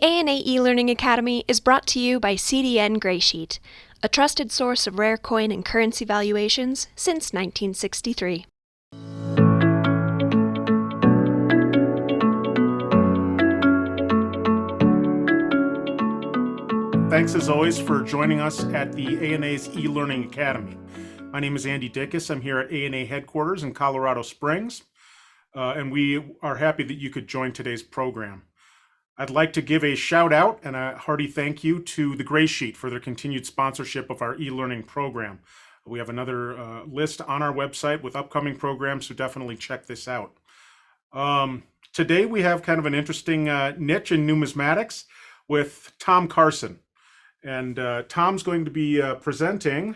ANA eLearning Academy is brought to you by CDN Graysheet, a trusted source of rare coin and currency valuations since 1963. Thanks as always for joining us at the ANA's eLearning Academy. My name is Andy Dickus. I'm here at ANA headquarters in Colorado Springs, and we are happy that you could join today's program. I'd like to give a shout out and a hearty thank you to the Graysheet for their continued sponsorship of our e-learning program. We have another list on our website with upcoming programs, so definitely check this out. Today we have kind of an interesting niche in numismatics with Tom Carson. And Tom's going to be presenting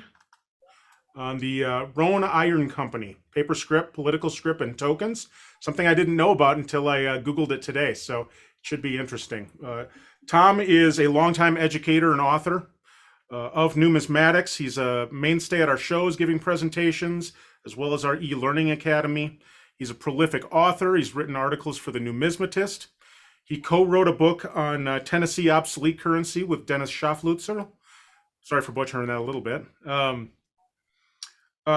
on the Roane Iron Company, paper scrip, political scrip, and tokens, something I didn't know about until I Googled it today. So it should be interesting. Tom is a longtime educator and author of numismatics. He's a mainstay at our shows, giving presentations, as well as our e-learning academy. He's a prolific author. He's written articles for the Numismatist. He co-wrote a book on Tennessee obsolete currency with Dennis Schafflutzer. Sorry for butchering that a little bit.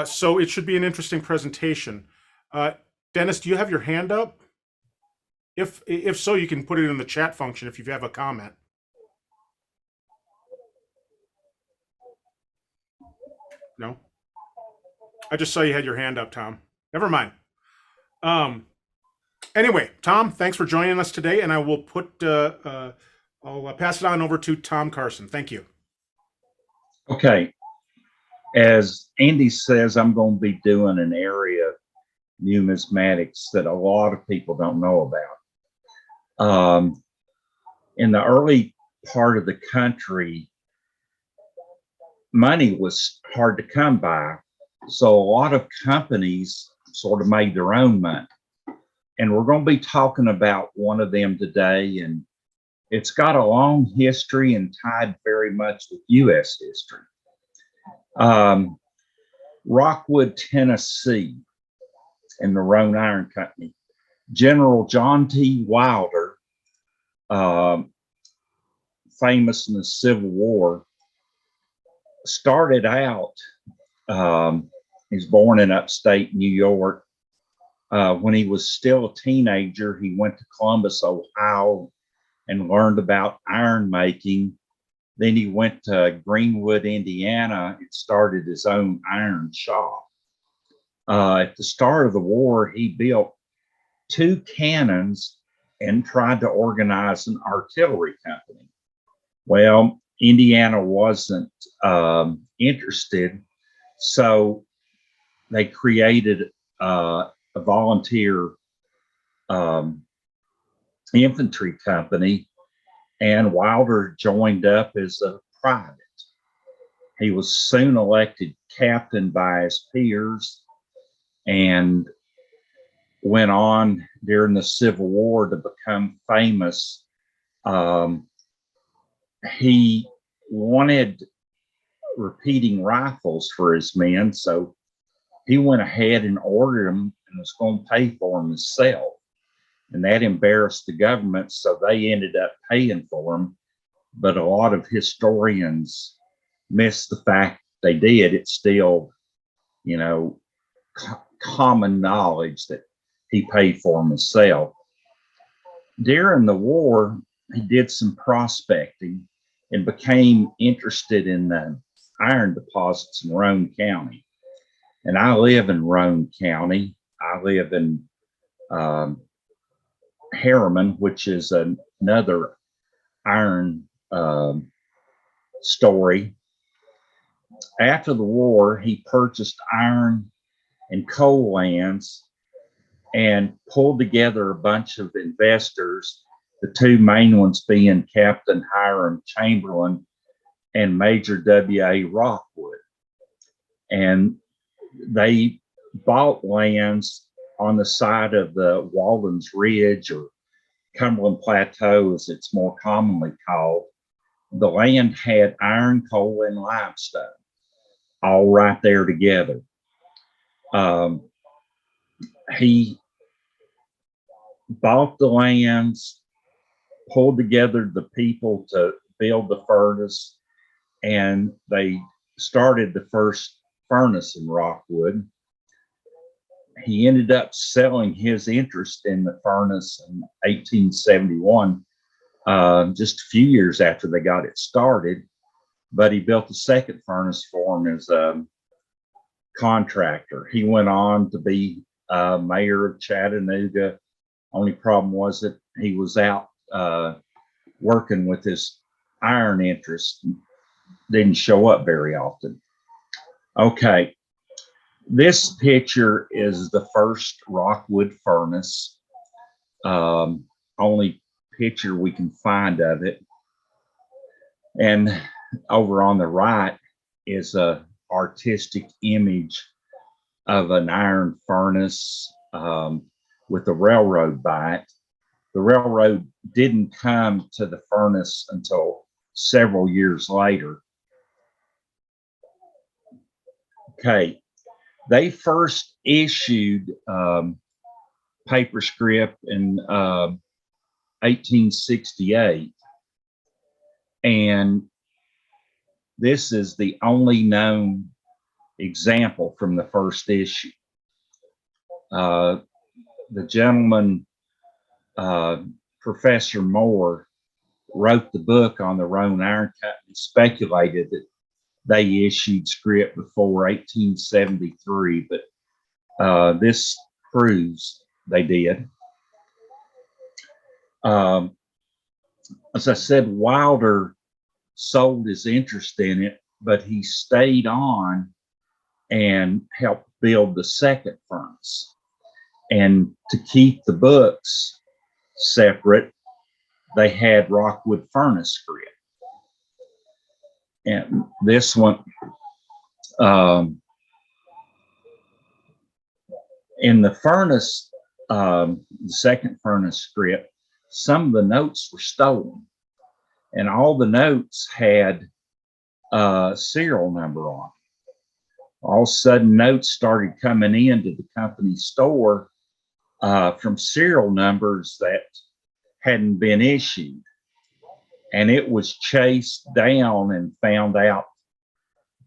So it should be an interesting presentation. Dennis, do you have your hand up? If so, you can put it in the chat function if you have a comment. No? I just saw you had your hand up, Tom. Never mind. Anyway, Tom, thanks for joining us today, and I will I'll pass it on over to Tom Carson. Thank you. Okay. As Andy says, I'm going to be doing an area of numismatics that a lot of people don't know about. In the early part of the country, money was hard to come by, so a lot of companies sort of made their own money. And we're going to be talking about one of them today, and it's got a long history and tied very much with U.S. history. Rockwood, Tennessee, and the Roane Iron Company. General John T. Wilder, famous in the Civil War, started out, he was born in upstate New York. When he was still a teenager, he went to Columbus, Ohio, and learned about iron making. Then he went to Greenwood, Indiana, and started his own iron shop. At the start of the war, he built 2 cannons and tried to organize an artillery company. Well, Indiana wasn't interested, so they created a volunteer infantry company, and Wilder joined up as a private. He was soon elected captain by his peers and went on during the Civil War to become famous. He wanted repeating rifles for his men, so he went ahead and ordered them and was going to pay for them himself. And that embarrassed the government, so they ended up paying for them. But a lot of historians miss the fact they did. It's still, you know, common knowledge that he paid for them himself. During the war, he did some prospecting and became interested in the iron deposits in Roane County. And I live in Roane County. I live in Harriman, which is another iron story. After the war, he purchased iron and coal lands and pulled together a bunch of investors, the 2 main ones being Captain Hiram Chamberlain and Major W.A. Rockwood. And they bought lands on the side of the Walden's Ridge, or Cumberland Plateau as it's more commonly called. The land had iron, coal, and limestone all right there together. He bought the lands, pulled together the people to build the furnace, and they started the first furnace in Rockwood. He ended up selling his interest in the furnace in 1871, just a few years after they got it started. But he built a second furnace for him as a contractor. He went on to be mayor of Chattanooga. Only problem was that he was out working with his iron interest, didn't show up very often. Okay, this picture is the first Rockwood furnace. Only picture we can find of it. And over on the right is a artistic image of an iron furnace with a railroad by it. The railroad didn't come to the furnace until several years later. Okay, they first issued paper scrip in 1868, and this is the only known example from the first issue. The gentleman, Professor Moore, wrote the book on the Roane Iron Company, speculated that they issued scrip before 1873, but this proves they did. As I said, Wilder sold his interest in it, but he stayed on and helped build the second furnace. And to keep the books separate, they had Rockwood furnace scrip. And this one, in the furnace, the second furnace scrip, some of the notes were stolen, and all the notes had a serial number on them. All of a sudden, notes started coming into the company store from serial numbers that hadn't been issued. And it was chased down and found out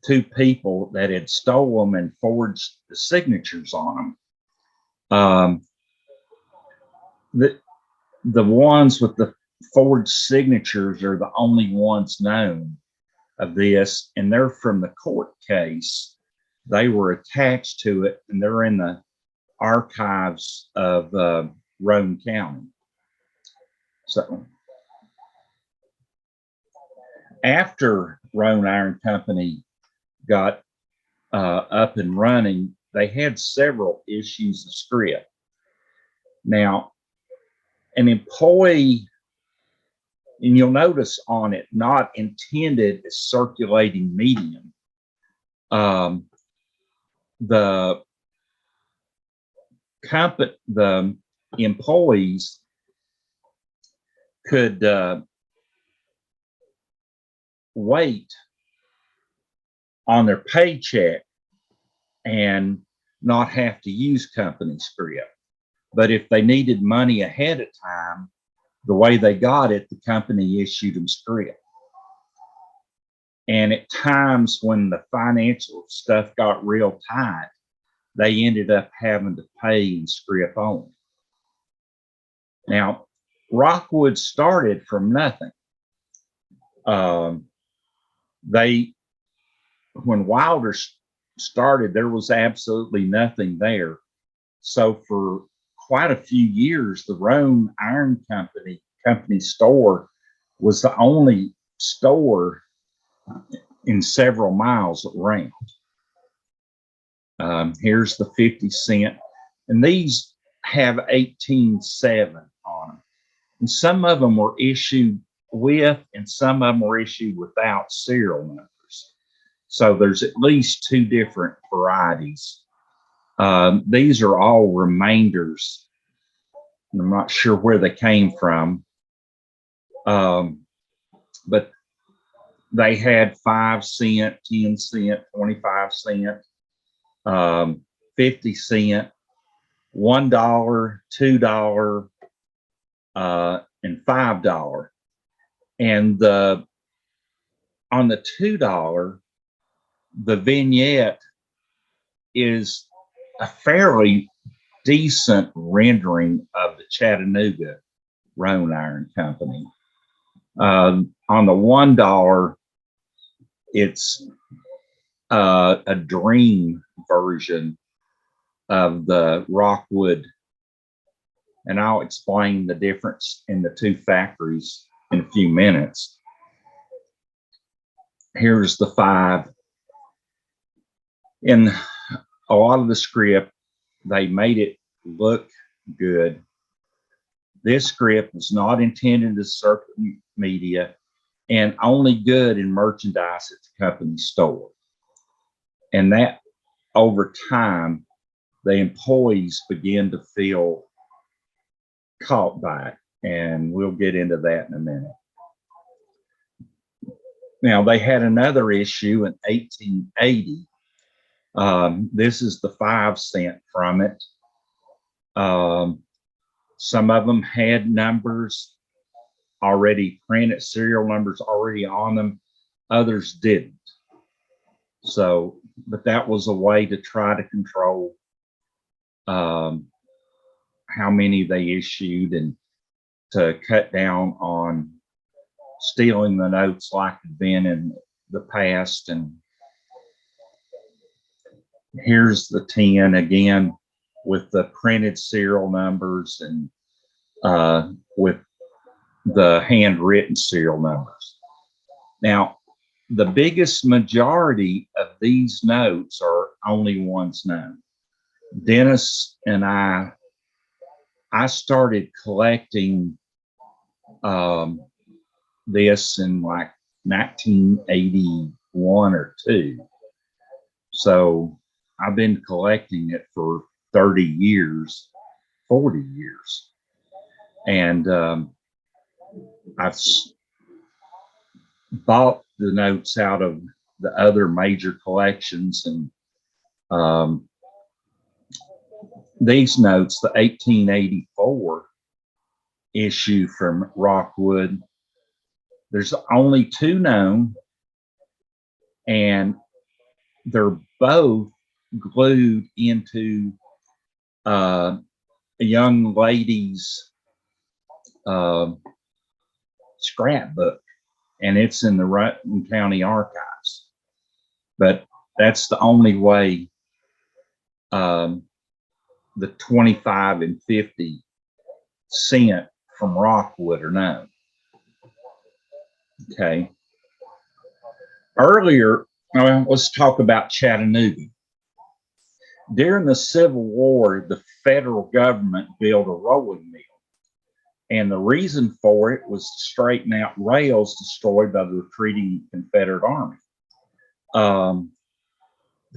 two people that had stolen them and forged the signatures on them. The ones with the forged signatures are the only ones known of this, and they're from the court case. They were attached to it, and they're in the archives of Roane County. So after Roane Iron Company got up and running, they had several issues of scrip. Now, an employee, and you'll notice on it, not intended as circulating medium. The employees could wait on their paycheck and not have to use company scrip. But if they needed money ahead of time, the way they got it, the company issued them scrip. And at times when the financial stuff got real tight, they ended up having to pay in scrip only. Now, Rockwood started from nothing. When Wilder started, there was absolutely nothing there. So for quite a few years, the Roane Iron Company store was the only store in several miles around. Here's the 50-cent, and these have 18.7 on them. And some of them were issued with, and some of them were issued without serial numbers. So there's at least two different varieties. These are all remainders. I'm not sure where they came from, but they had 5 cent, 10 cent, 25 cent, 50 cent, $1, $2, and $5. And on the $2, the vignette is a fairly decent rendering of the Chattanooga Roane Iron Company. On the $1, it's a dream version of the Rockwood, and I'll explain the difference in the two factories in a few minutes. Here's the $5. In a lot of the Scrip, they made it look good. This Scrip is not intended to circulate media and only good in merchandise at the company store. And that over time, the employees begin to feel caught by it. And we'll get into that in a minute. Now, they had another issue in 1880. This is the 5-cent from it. Some of them had numbers already printed, serial numbers already on them. Others didn't. So, but that was a way to try to control how many they issued and to cut down on stealing the notes like had been in the past. And here's the 10 again with the printed serial numbers and with the handwritten serial numbers. Now, the biggest majority of these notes are only ones known. Dennis and I started collecting this in like 1981 or 2. So I've been collecting it for 30 years, 40 years. And I've bought the notes out of the other major collections. And these notes, the 1884 issue from Rockwood, there's only 2 known, and they're both glued into a young lady's scrapbook, and it's in the Rutland County Archives. But that's the only way the 25 and 50 cent from Rockwood are known. Okay. Earlier, let's talk about Chattanooga. During the Civil War, the federal government built a rolling mill. And the reason for it was to straighten out rails destroyed by the retreating Confederate Army. The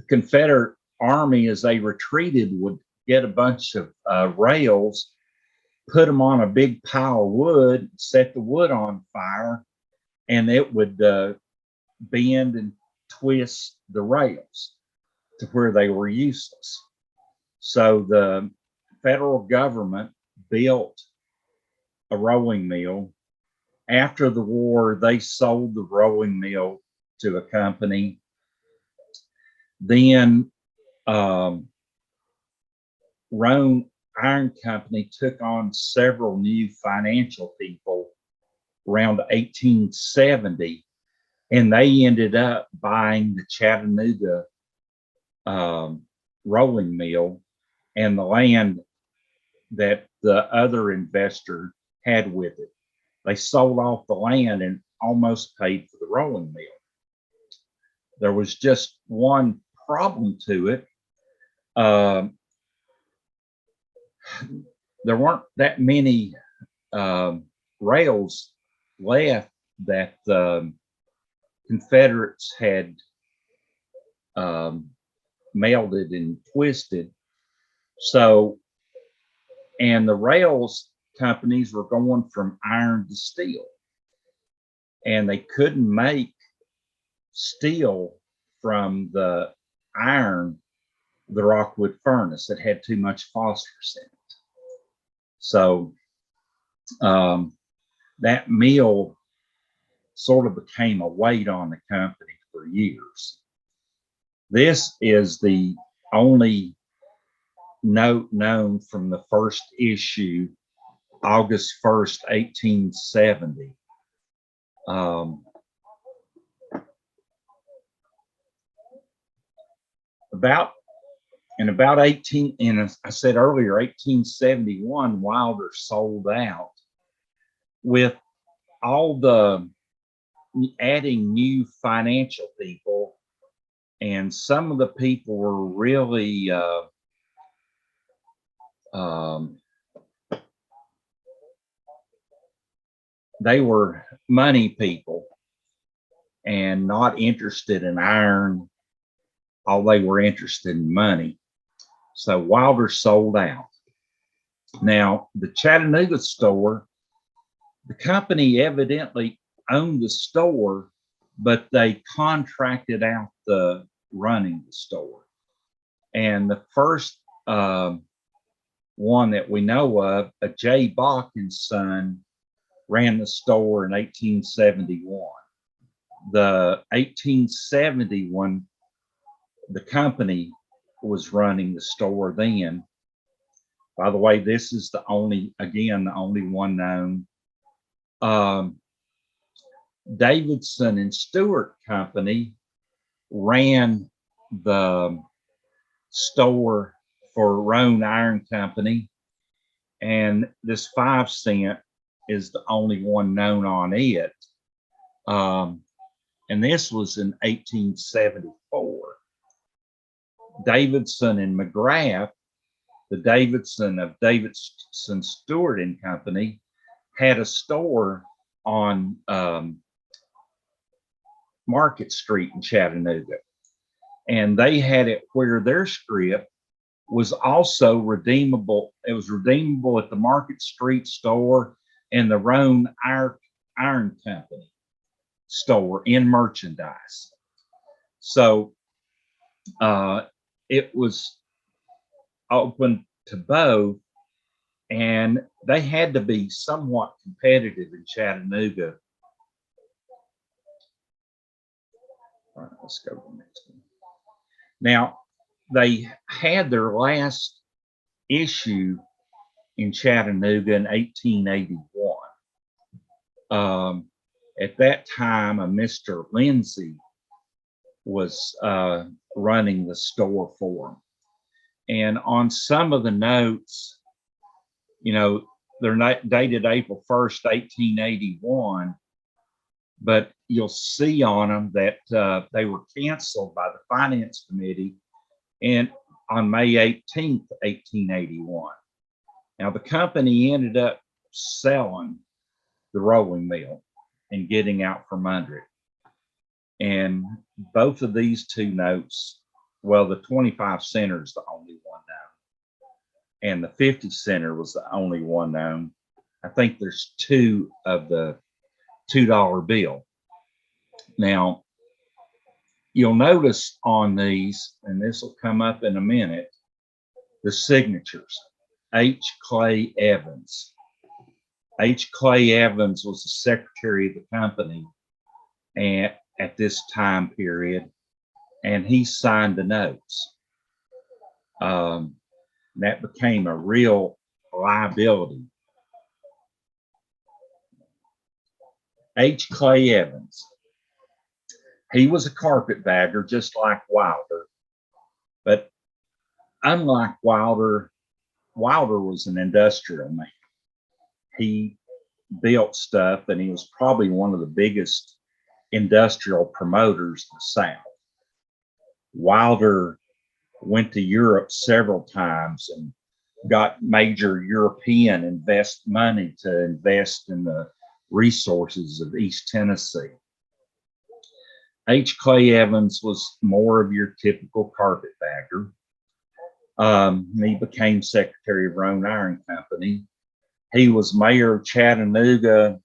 Confederate Army, as they retreated, would get a bunch of rails, put them on a big pile of wood, set the wood on fire, and it would bend and twist the rails to where they were useless. So the federal government built a rolling mill. After the war, they sold the rolling mill to a company. Then Roane Iron Company took on several new financial people around 1870, and they ended up buying the Chattanooga rolling mill and the land that the other investor had with it. They sold off the land and almost paid for the rolling mill. There was just one problem to it. There weren't that many rails left that the Confederates had melted and twisted. So, and the rails companies were going from iron to steel, and they couldn't make steel from the iron, the Rockwood furnace. It had too much phosphorus in it. So that mill sort of became a weight on the company for years. This is the only note known from the first issue, August 1st, 1870. About 18, and I said earlier, 1871, Wilder sold out with all the adding new financial people, and some of the people were really they were money people and not interested in iron. All they were interested in money. So Wilder sold out. Now, the Chattanooga store, the company evidently owned the store, but they contracted out the running the store. And the first one that we know of, a J. Bach and Son, ran the store in 1871. The 1871, the company was running the store then. By the way, this is the only one known. Davidson and Stewart Company ran the store for Roane Iron Company, and this 5 cent is the only one known on it. And this was in 1874. Davidson and McGrath, the Davidson of Davidson Stewart and Company, had a store on Market Street in Chattanooga. And they had it where their Scrip was also redeemable. It was redeemable at the Market Street store and the Roane Iron Company store in merchandise. So it was open to both, and they had to be somewhat competitive in Chattanooga. All right, let's go to the next one. Now, they had their last issue in Chattanooga in 1881. At that time, a Mr. Lindsay was running the store for them. And on some of the notes, you know, they're not dated April 1st, 1881, but you'll see on them that they were canceled by the Finance Committee and on May 18th, 1881. Now, the company ended up selling the rolling mill and getting out from under it. And both of these two notes, well, the 25 center is the only one known, and the 50 center was the only one known. I think there's 2 of the $2 bill. Now, you'll notice on these, and this will come up in a minute, the signatures. H. Clay Evans. H. Clay Evans was the secretary of the company at this time period, and he signed the notes. That became a real liability. H. Clay Evans. He was a carpetbagger just like Wilder, but unlike Wilder, Wilder was an industrial man. He built stuff, and he was probably one of the biggest industrial promoters in the South. Wilder went to Europe several times and got major European money to invest in the resources of East Tennessee. H. Clay Evans was more of your typical carpetbagger. He became secretary of Roane Iron Company. He was mayor of Chattanooga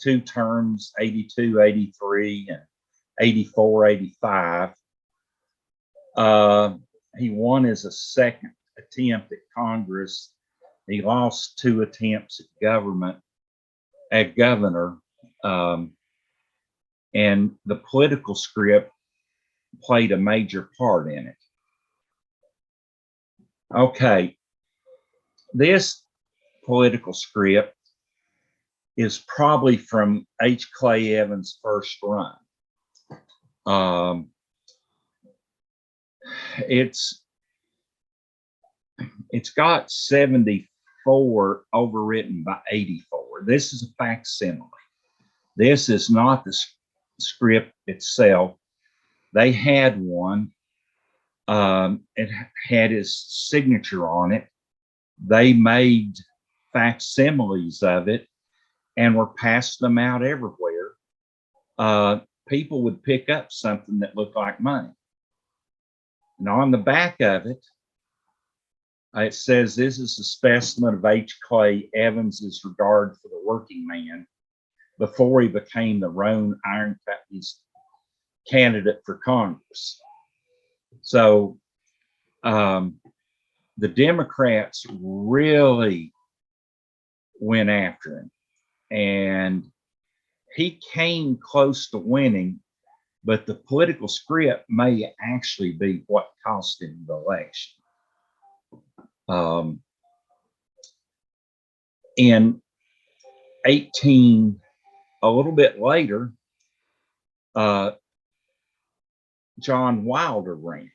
2 terms, 82, 83, and 84, 85. He won his second attempt at Congress. He lost 2 attempts at government. as governor, and the political script played a major part in it. Okay, this political script is probably from H. Clay Evans' first run. It's got 74 overwritten by 84. This is a facsimile. This is not the script itself. They had one. It had his signature on it. They made facsimiles of it and were passing them out everywhere. People would pick up something that looked like money. And on the back of it, it says, this is a specimen of H. Clay Evans's regard for the working man before he became the Roane Iron Company's candidate for Congress. So the Democrats really went after him, and he came close to winning, but the political script may actually be what cost him the election. In a little bit later, John Wilder ran.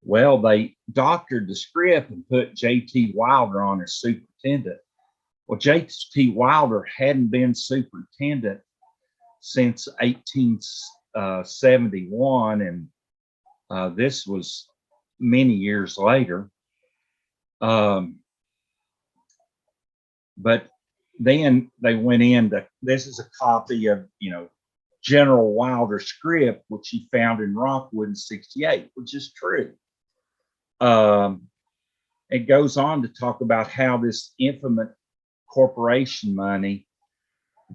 Well, they doctored the script and put J.T. Wilder on as superintendent. Well, J.T. Wilder hadn't been superintendent since 1871, and this was many years later. But then they went into, this is a copy of, General Wilder's script, which he found in Rockwood in 68, which is true. It goes on to talk about how this infamous corporation money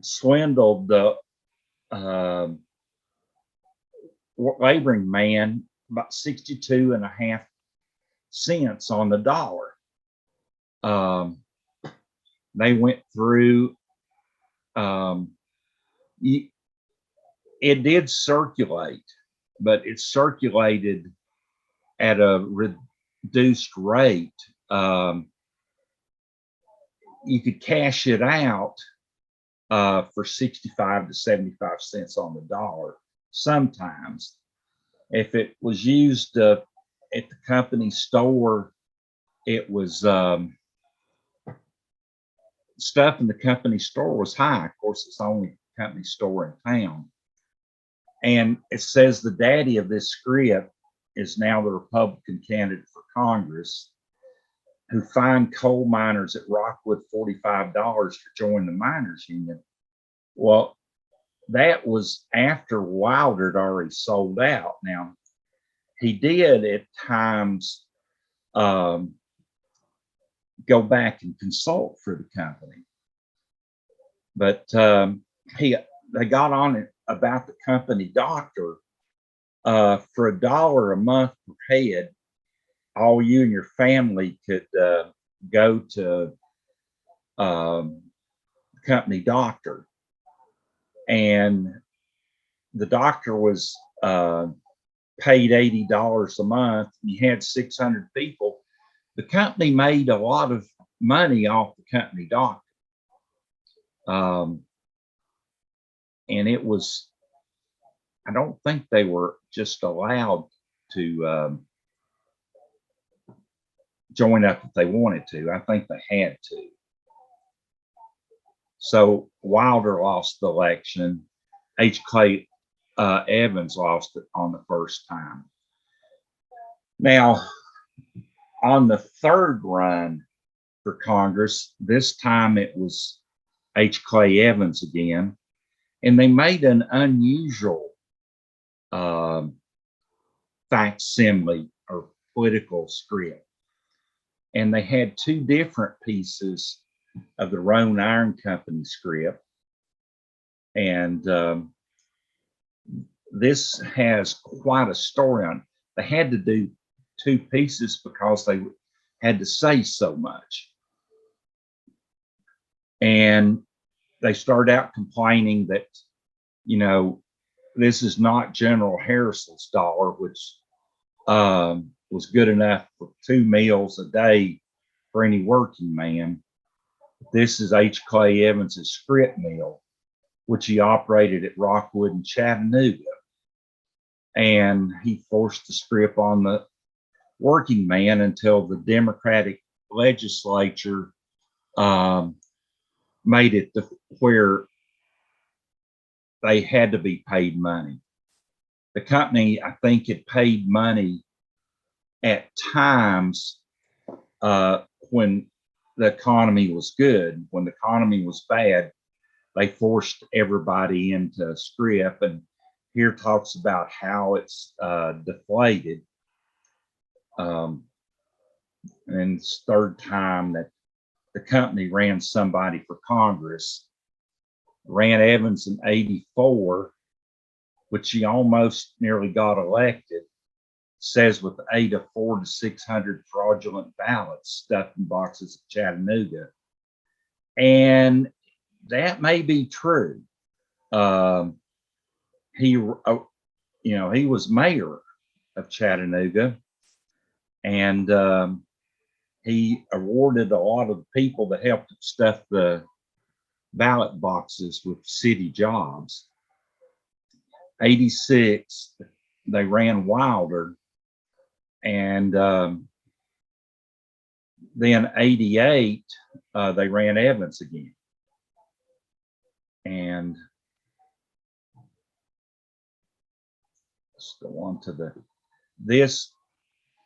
swindled the laboring man about 62.5 cents on the dollar. They went through, it did circulate, but it circulated at a reduced rate. You could cash it out for 65 to 75 cents on the dollar sometimes. If it was used at the company store, it was stuff in the company store was high. Of course, it's the only company store in town. And it says the daddy of this script is now the Republican candidate for Congress, who fined coal miners at Rockwood $45 to join the miners union. Well, that was after Wilder had already sold out. Now, he did at times go back and consult for the company, but they got on it about the company doctor. For $1 a month per head, all you and your family could go to company doctor, and the doctor was paid $80 a month. You had 600 people. The company made a lot of money off the company doctor, and it was, I don't think they were just allowed to join up if they wanted to. I think they had to. So Wilder lost the election. H. Clay Evans lost it on the first time. Now, on the third run for Congress, this time it was H. Clay Evans again, and they made an unusual facsimile or political script. And they had two different pieces of the Roane Iron Company script. And this has quite a story on it. They had to do two pieces because they had to say so much. And they started out complaining that, this is not General Harrison's dollar, which was good enough for 2 meals a day for any working man. This is H. Clay Evans's Scrip mill, which he operated at Rockwood and Chattanooga. And he forced the Scrip on the working man until the Democratic legislature made it where they had to be paid money. The company, I think, had paid money at times when the economy was good. When the economy was bad, they forced everybody into Scrip, and here talks about how it's deflated. And it's the third time that the company ran somebody for Congress. Ran Evans in '84, which he almost nearly got elected, says with 8 of 4 to 600 fraudulent ballots stuffed in boxes at Chattanooga. And that may be true. He was mayor of Chattanooga, and he awarded a lot of the people that helped stuff the ballot boxes with city jobs. '86, they ran Wilder, and then '88, they ran Evans again. And let's go on to this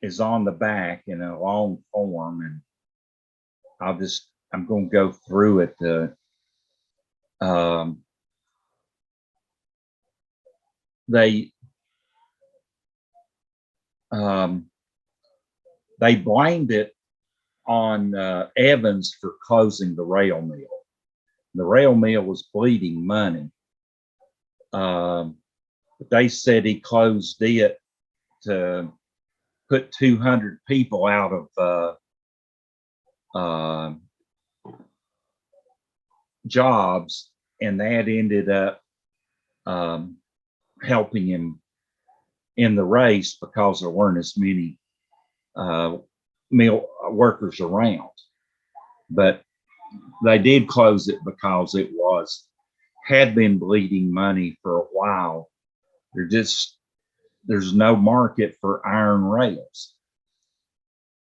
is on the back in a long form, and I'm going to go through it. They blamed it on Evans for closing the rail mill. The rail mill was bleeding money. But they said he closed it to put 200 people out of jobs, and that ended up helping him in the race because there weren't as many mill workers around. But they did close it because it had been bleeding money for a while. There's no market for iron rails.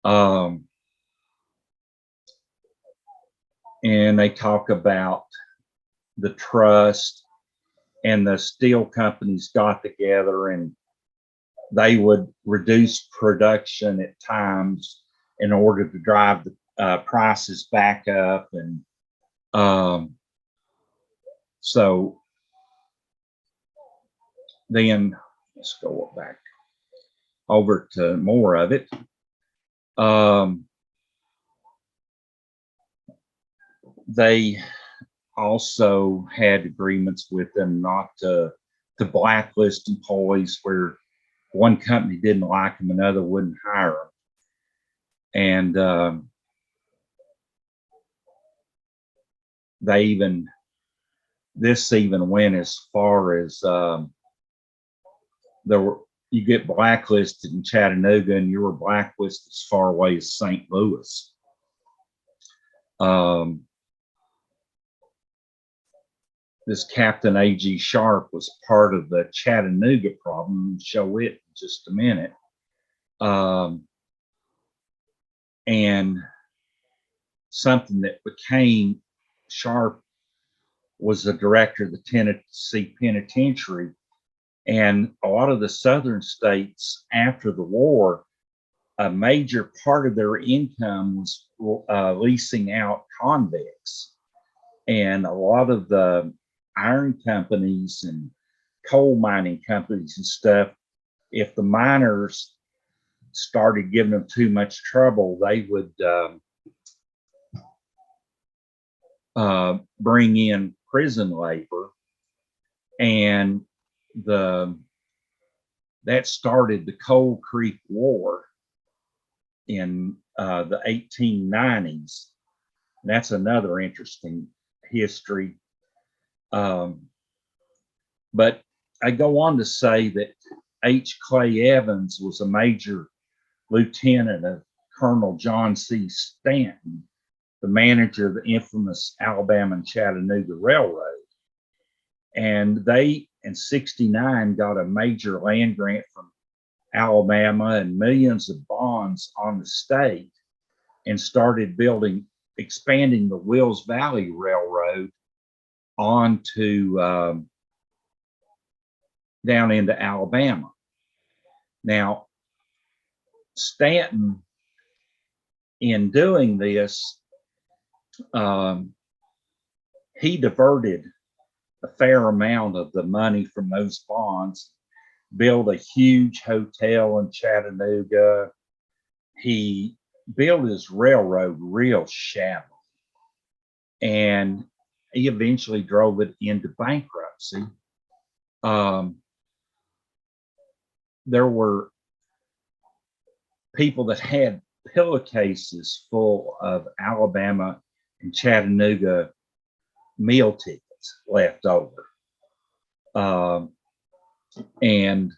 And they talk about the trust, and the steel companies got together and they would reduce production at times in order to drive the prices back up. And so then let's go back over to more of it. They also had agreements with them not to blacklist employees where one company didn't like them, another wouldn't hire them. And this even went as far as you get blacklisted in Chattanooga, and you were blacklisted as far away as St. Louis. This Captain A.G. Sharp was part of the Chattanooga problem. I'll show it in just a minute. And something that became Sharp was the director of the Tennessee Penitentiary. And a lot of the southern states after the war, a major part of their income was leasing out convicts. And a lot of the iron companies and coal mining companies and stuff, if the miners started giving them too much trouble, they would bring in prison labor, and that started the Coal Creek War in the 1890s. And that's another interesting history. But I go on to say that H. Clay Evans was a major lieutenant of Colonel John C. Stanton, the manager of the infamous Alabama and Chattanooga Railroad. And they, in '69, got a major land grant from Alabama and millions of bonds on the state and started expanding the Wills Valley Railroad onto down into Alabama. Now, Stanton, in doing this, he diverted a fair amount of the money from those bonds, built a huge hotel in Chattanooga. He built his railroad real shabby, and he eventually drove it into bankruptcy. There were people that had pillowcases full of Alabama and Chattanooga meal tickets left over. And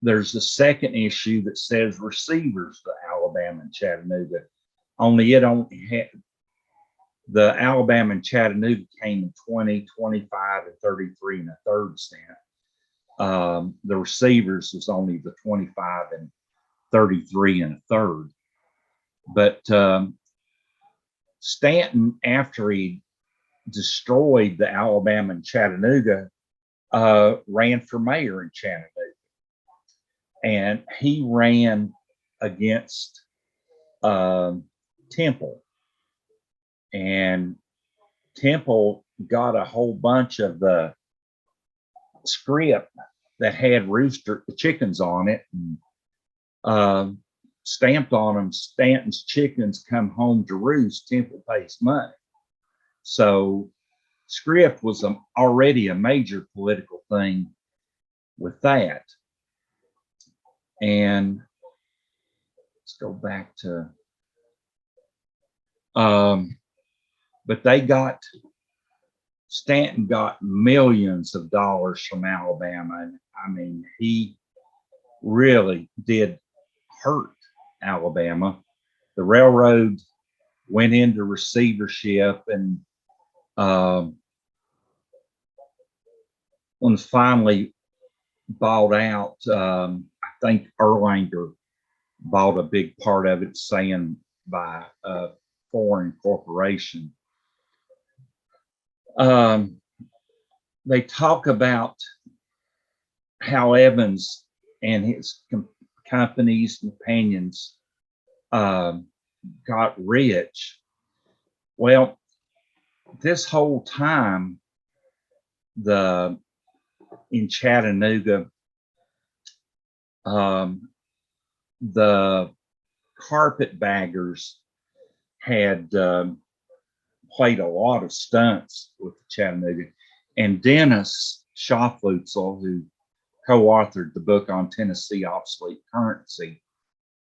there's a second issue that says receivers to Alabama and Chattanooga, only it only had the Alabama and Chattanooga came in 20, 25, and 33 and a third cent. The receivers was only the 25 and 33 and a third. But Stanton, after he destroyed the Alabama and Chattanooga, ran for mayor in Chattanooga. And he ran against Temple. And Temple got a whole bunch of the Scrip that had rooster chickens on it, and stamped on them, Stanton's chickens come home to roost, Temple pays money. So Scrip was already a major political thing with that. And let's go back to, but Stanton got millions of dollars from Alabama. And I mean, he really did hurt Alabama. The railroad went into receivership, and when finally bought out, I think Erlanger bought a big part of it, saying by a foreign corporation. They talk about how Evans and his company's companions got rich. Well, this whole time, in Chattanooga, the carpetbaggers had played a lot of stunts with Chattanooga, and Dennis Schafflutzel, who co-authored the book on Tennessee obsolete currency,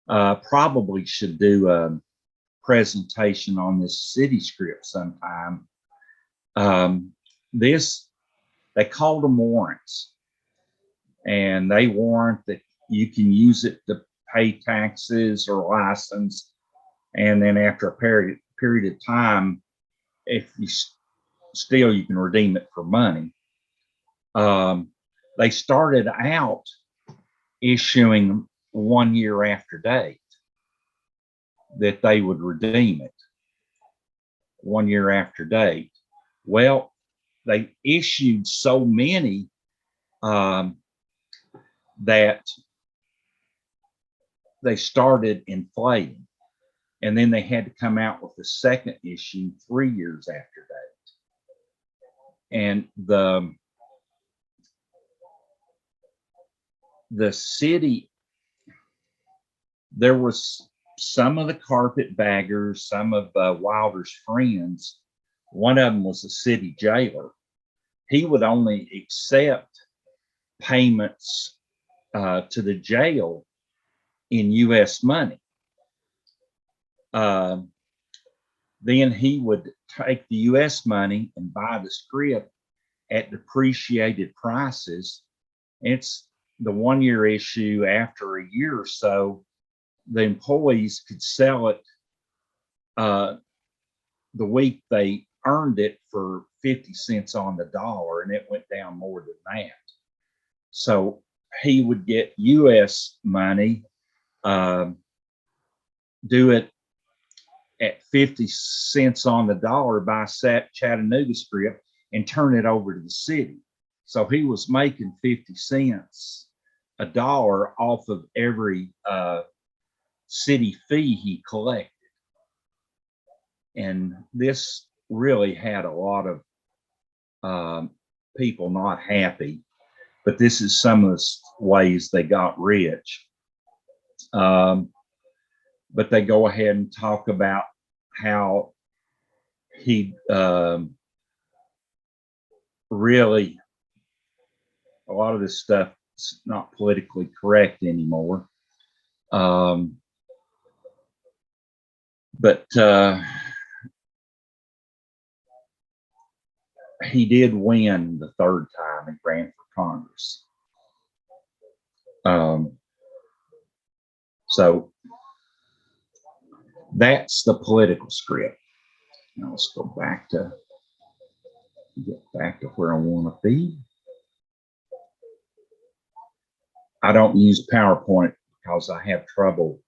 probably should do a presentation on this city script sometime. They called them warrants, and they warrant that you can use it to pay taxes or license, and then after a period of time, if you steal, you can redeem it for money. They started out issuing 1 year after date that they would redeem it. 1 year after date. Well, they issued so many that they started inflating, and then they had to come out with a second issue 3 years after date. And the city, there was some of the carpetbaggers, some of Wilder's friends. One of them was a city jailer. He would only accept payments to the jail in U.S. money. Then he would take the U.S. money and buy the Scrip at depreciated prices. It's the 1-year issue. After a year or so, the employees could sell it the week they earned it for 50 cents on the dollar, and it went down more than that. So he would get U.S. money, do it at 50 cents on the dollar, buy Chattanooga Scrip, and turn it over to the city. So he was making 50 cents a dollar off of every city fee he collected. And this really had a lot of people not happy, but this is some of the ways they got rich. But they go ahead and talk about how he really, a lot of this stuff is not politically correct anymore. But he did win the third time and ran for Congress. So that's the political Scrip. Now let's go back to get back to where I want to be. I don't use PowerPoint because I have trouble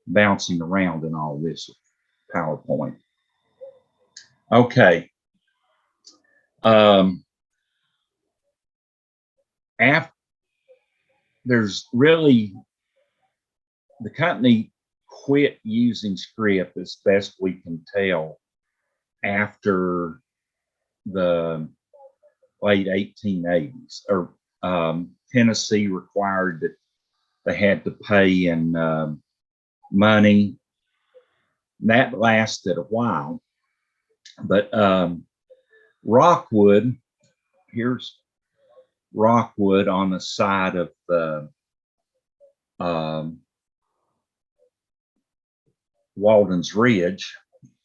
bouncing around in all this PowerPoint. Okay. There's really, the company quit using Scrip as best we can tell after the late 1880s, or Tennessee required that they had to pay in money. That lasted a while, but Rockwood, here's Rockwood on the side of the Walden's Ridge.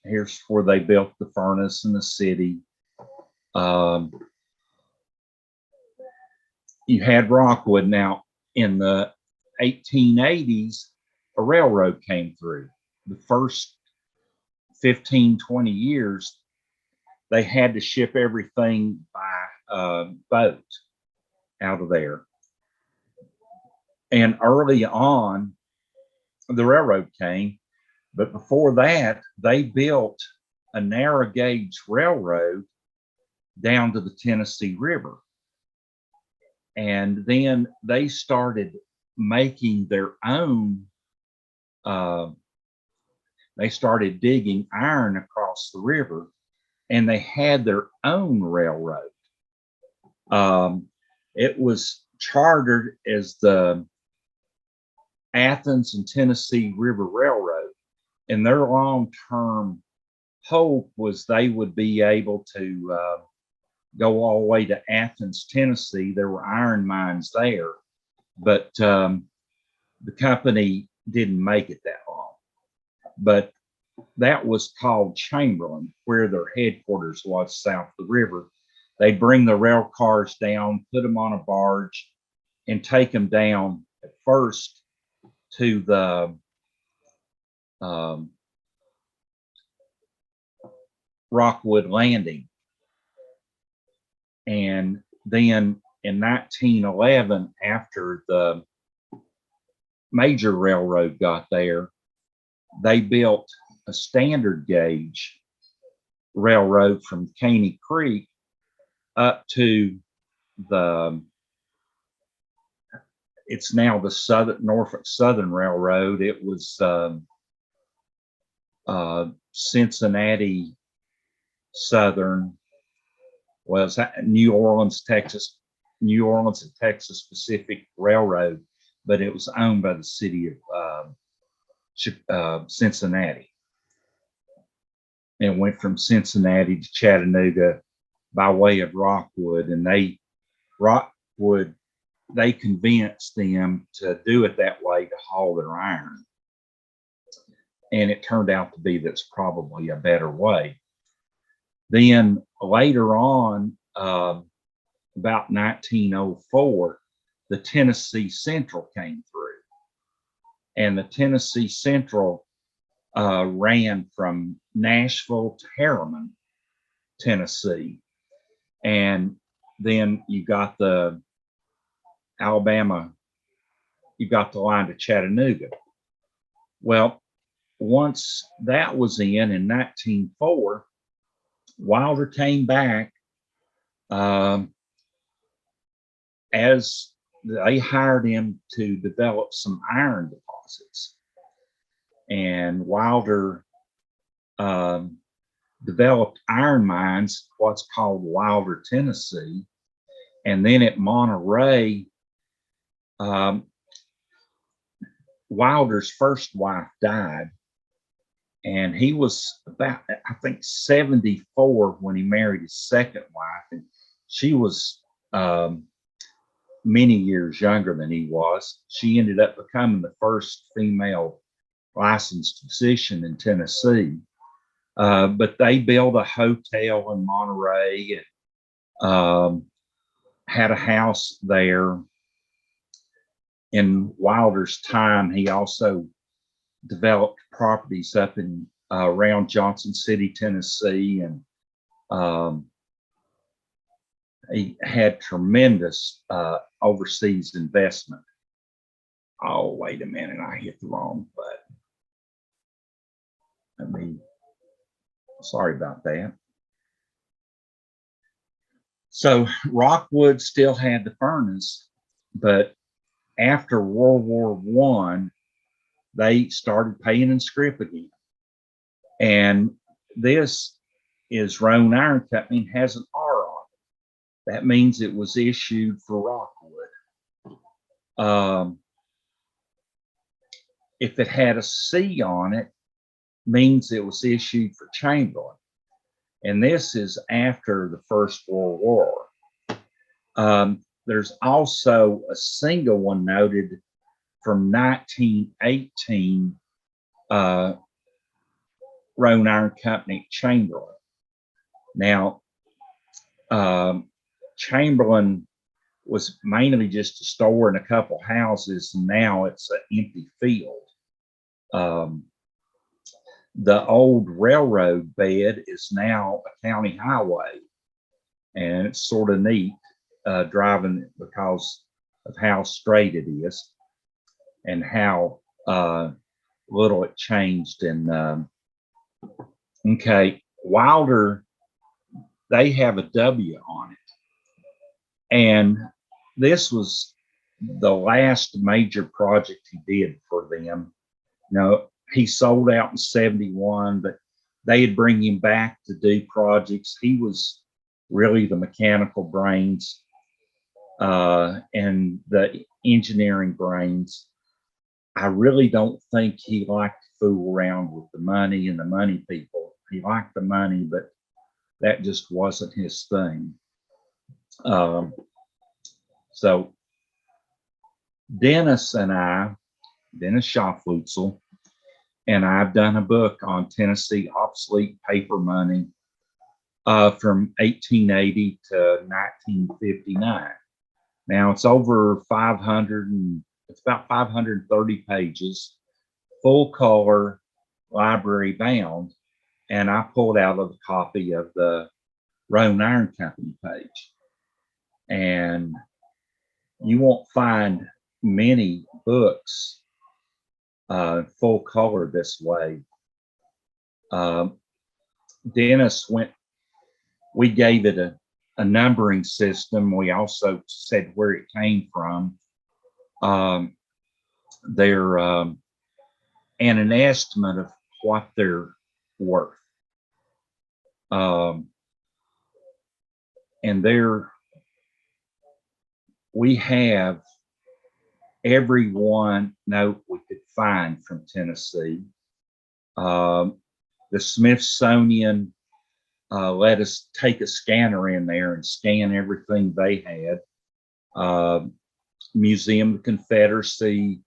Here's where they built the furnace in the city. You had Rockwood. Now, in the 1880s, a railroad came through. The first 15, 20 years, they had to ship everything by boat out of there. And early on, the railroad came, but before that, they built a narrow gauge railroad down to the Tennessee River. And then they started making their own, they started digging iron across the river, and they had their own railroad. It was chartered as the Athens and Tennessee River Railroad, and their long-term hope was they would be able to go all the way to Athens, Tennessee. There were iron mines there, but the company didn't make it that long. But that was called Chamberlain, where their headquarters was south of the river. They'd bring the rail cars down, put them on a barge, and take them down at first to the Rockwood Landing. And then in 1911, after the major railroad got there, they built a standard gauge railroad from Caney Creek up to the, it's now the Norfolk Southern Railroad. It was Cincinnati Southern, was New Orleans and Texas Pacific Railroad, but it was owned by the city of Cincinnati. And it went from Cincinnati to Chattanooga by way of Rockwood, and they convinced them to do it that way to haul their iron. and it turned out to be that's probably a better way. Then later on, about 1904, the Tennessee Central came through, and the Tennessee Central ran from Nashville to Harriman, Tennessee, and then you got the Alabama, you got the line to Chattanooga. Well, once that was in 1904, Wilder came back as they hired him to develop some iron deposits. And Wilder developed iron mines, what's called Wilder, Tennessee. And then at Monterey, Wilder's first wife died, and he was about, I think, 74 when he married his second wife, and she was many years younger than he was. She ended up becoming the first female licensed physician in Tennessee. But they built a hotel in Monterey and had a house there. In Wilder's time, he also developed properties up in around Johnson City, Tennessee, and he had tremendous overseas investment. Oh, wait a minute, I hit the wrong button. Sorry about that. So Rockwood still had the furnace, but after World War I, they started paying in scrip again. And this is Roane Iron Company and has an R on it. That means it was issued for Rockwood. If it had a C on it, means it was issued for Chamberlain. And this is after the First World War. There's also a single one noted from 1918, Roane Iron Company, Chamberlain. Now, Chamberlain was mainly just a store and a couple houses, and now it's an empty field. The old railroad bed is now a county highway, and it's sort of neat driving it because of how straight it is and how little it changed. And okay, Wilder, they have a W on it, and this was the last major project he did for them. You know, he sold out in 71, but they'd bring him back to do projects. He was really the mechanical brains and the engineering brains. I really don't think he liked to fool around with the money and the money people. He liked the money, but that just wasn't his thing. So Dennis Schafflutzel, and I've done a book on Tennessee obsolete paper money from 1880 to 1959. Now it's over 500, and it's about 530 pages, full color, library bound, and I pulled out a copy of the Roane Iron Company page. And you won't find many books full color this way. Dennis we gave it a numbering system. We also said where it came from. They're and an estimate of what they're worth. And we have every one note we could find from Tennessee. The Smithsonian let us take a scanner in there and scan everything they had. Museum of the Confederacy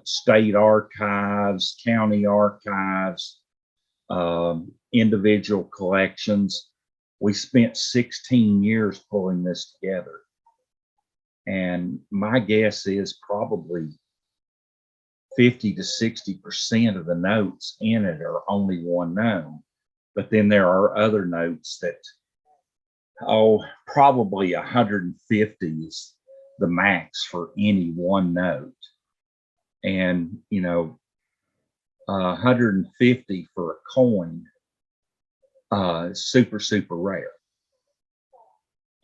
state archives, county archives, individual collections. We spent 16 years pulling this together. And my guess is probably 50 to 60% of the notes in it are only one known. But then there are other notes that, probably 150 is the max for any one note. And, 150 for a coin, super, super rare.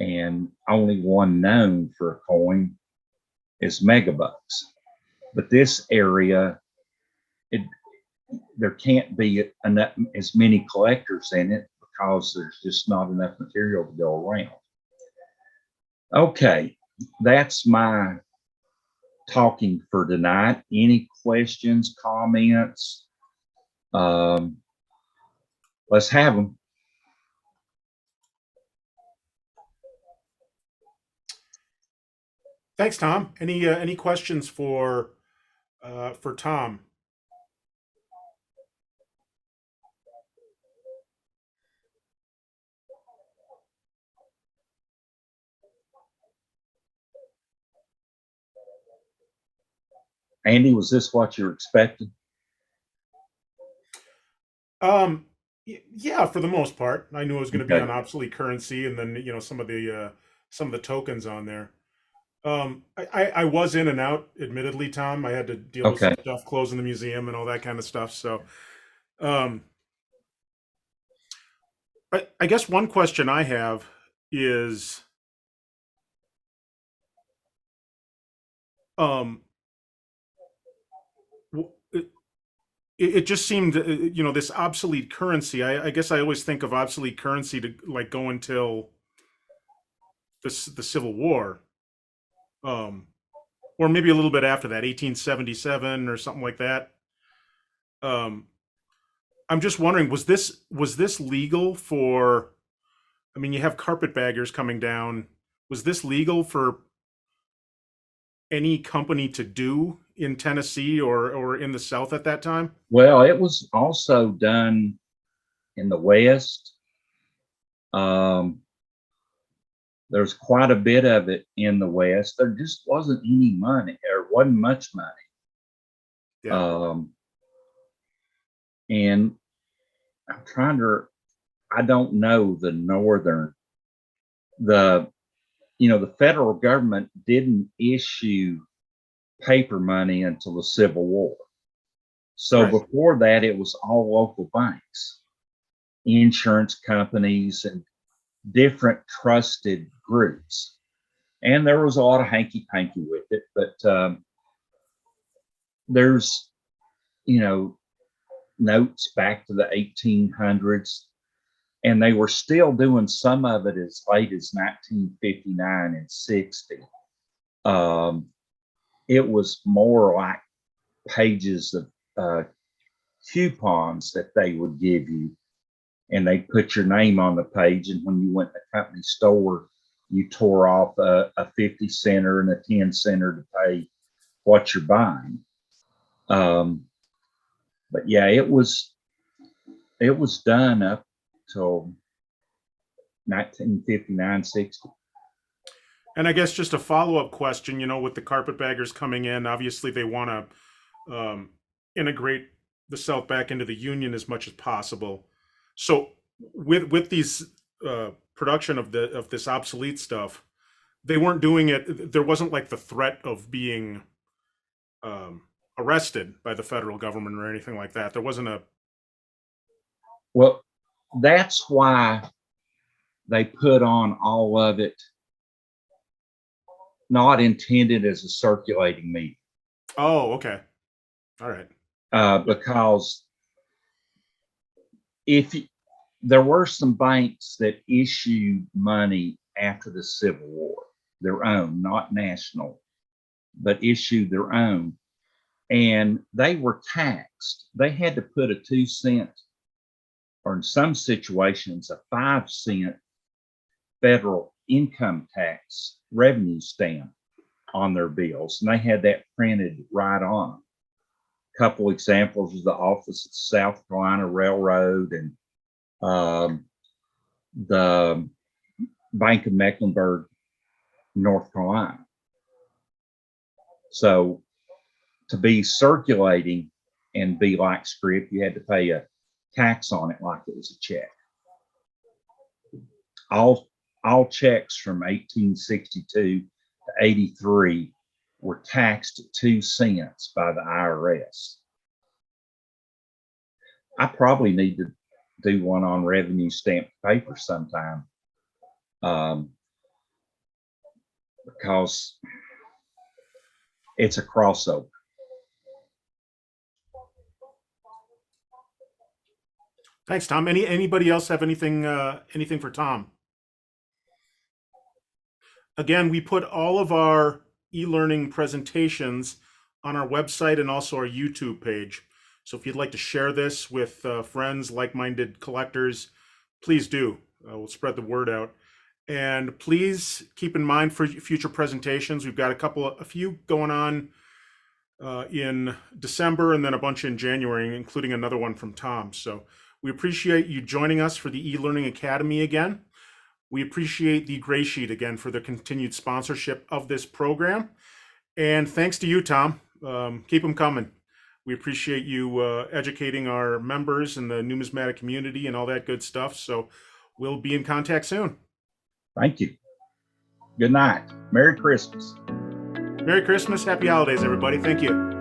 And only one known for a coin is megabucks. But this area, there can't be enough, as many collectors in it because there's just not enough material to go around. Okay, that's my talking for tonight. Any questions, comments? Let's have them. Thanks, Tom. Any questions for Tom? Andy, was this what you're expecting? Yeah, for the most part. I knew it was going to be Okay. on obsolete currency, and then some of the tokens on there. I was in and out, admittedly, Tom. I had to deal with some Okay. stuff, closing the museum and all that kind of stuff. So, I guess one question I have is, it just seemed, this obsolete currency. I guess I always think of obsolete currency to like go until the Civil War, or maybe a little bit after that, 1877 or something like that. I'm just wondering, was this legal for? I mean, you have carpetbaggers coming down. Was this legal for any company to do in Tennessee or in the South at that time? Well, it was also done in the West. There's quite a bit of it in the West. There just wasn't any money. There wasn't much money. Yeah. And I don't know the the federal government didn't issue paper money until the Civil War. So Right. before that, it was all local banks, insurance companies, and different trusted groups. And there was a lot of hanky panky with it, but there's, notes back to the 1800s, and they were still doing some of it as late as 1959 and 60. It was more like pages of coupons that they would give you, and they put your name on the page. And when you went to the company store, you tore off a 50 center and a 10 center to pay what you're buying. But yeah, it was done up till 1959, 60. And I guess just a follow-up question, with the carpetbaggers coming in, obviously they want to integrate the South back into the Union as much as possible. So with these production of this obsolete stuff, they weren't doing it. There wasn't like the threat of being arrested by the federal government or anything like that. There wasn't a. Well, that's why they put on all of it not intended as a circulating medium. Oh, okay. All right. Because there were some banks that issued money after the Civil War, their own, not national, but issued their own, and they were taxed. They had to put a 2-cent, or in some situations, a 5-cent federal income tax revenue stamp on their bills, and they had that printed right on them. A couple examples is the Office of South Carolina Railroad and the Bank of Mecklenburg, North Carolina. So to be circulating and be like Scrip, you had to pay a tax on it like it was a check. All checks from 1862 to 83 were taxed at 2 cents by the IRS. I probably need to do one on revenue stamped paper sometime, because it's a crossover. Thanks, Tom. Anybody else have anything for Tom? Again, we put all of our e-learning presentations on our website and also our YouTube page. So if you'd like to share this with friends, like-minded collectors, please do. We'll spread the word out. And please keep in mind for future presentations, we've got a few going on in December and then a bunch in January, including another one from Tom. So we appreciate you joining us for the eLearning Academy again. We appreciate the Gray Sheet again for the continued sponsorship of this program. And thanks to you, Tom. Keep them coming. We appreciate you educating our members and the numismatic community and all that good stuff. So we'll be in contact soon. Thank you. Good night. Merry Christmas. Merry Christmas. Happy holidays, everybody. Thank you.